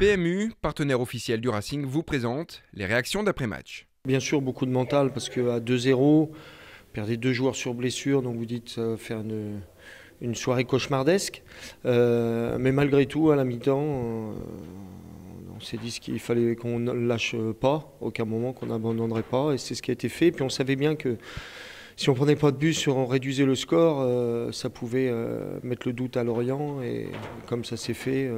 PMU, partenaire officiel du Racing, vous présente les réactions d'après-match. Bien sûr, beaucoup de mental parce qu'à 2-0, perdez 2 joueurs sur blessure, donc vous dites faire une soirée cauchemardesque. Mais malgré tout, à la mi-temps, on s'est dit qu'il fallait qu'on ne lâche pas, aucun moment qu'on n'abandonnerait pas, et c'est ce qui a été fait. Puis on savait bien que si on ne prenait pas de but, on réduisait le score, ça pouvait mettre le doute à Lorient, et comme ça s'est fait,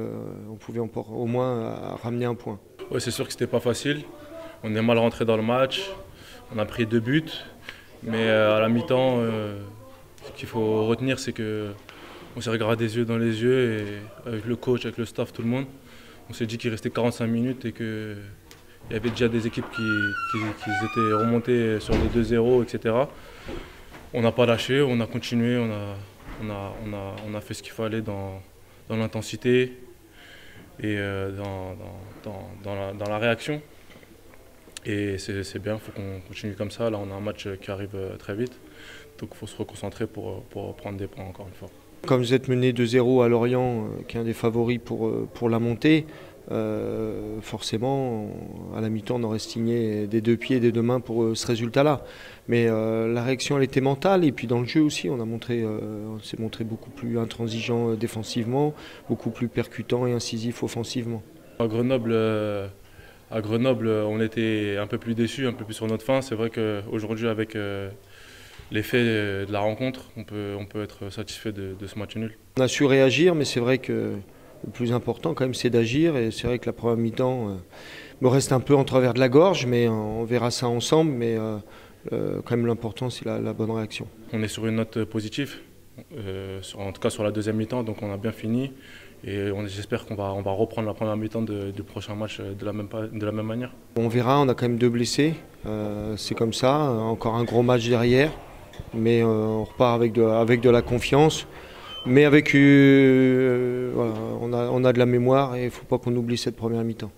on pouvait au moins ramener un point. Ouais, c'est sûr que c'était pas facile. On est mal rentré dans le match. On a pris 2 buts. Mais à la mi-temps, ce qu'il faut retenir, c'est qu'on s'est regardé des yeux dans les yeux, et avec le coach, avec le staff, tout le monde. On s'est dit qu'il restait 45 minutes et qu'il y avait déjà des équipes qui étaient remontées sur les 2-0, etc. On n'a pas lâché, on a continué, on a fait ce qu'il fallait dans l'intensité et dans la réaction. Et c'est bien, il faut qu'on continue comme ça. Là, on a un match qui arrive très vite, donc il faut se reconcentrer pour prendre des points encore une fois. Comme vous êtes mené 2-0 à Lorient, qui est un des favoris pour la montée, forcément, à la mi-temps, on aurait signé des 2 pieds et des 2 mains pour ce résultat-là. Mais la réaction, elle était mentale, et puis dans le jeu aussi, on s'est montré beaucoup plus intransigeant défensivement, beaucoup plus percutant et incisif offensivement. À Grenoble, on était un peu plus déçus, un peu plus sur notre faim. C'est vrai qu'aujourd'hui, avec l'effet de la rencontre, on peut être satisfait de ce match nul. On a su réagir, mais c'est vrai que le plus important quand même, c'est d'agir. Et c'est vrai que la première mi-temps me reste un peu en travers de la gorge, mais on verra ça ensemble. Mais quand même, l'important, c'est la bonne réaction. On est sur une note positive, en tout cas sur la deuxième mi-temps, donc on a bien fini. Et j'espère qu'on va reprendre la première mi-temps du prochain match de la même manière. On verra, on a quand même 2 blessés, c'est comme ça, encore un gros match derrière, mais on repart avec de la confiance, mais avec, voilà, on a de la mémoire et il ne faut pas qu'on oublie cette première mi-temps.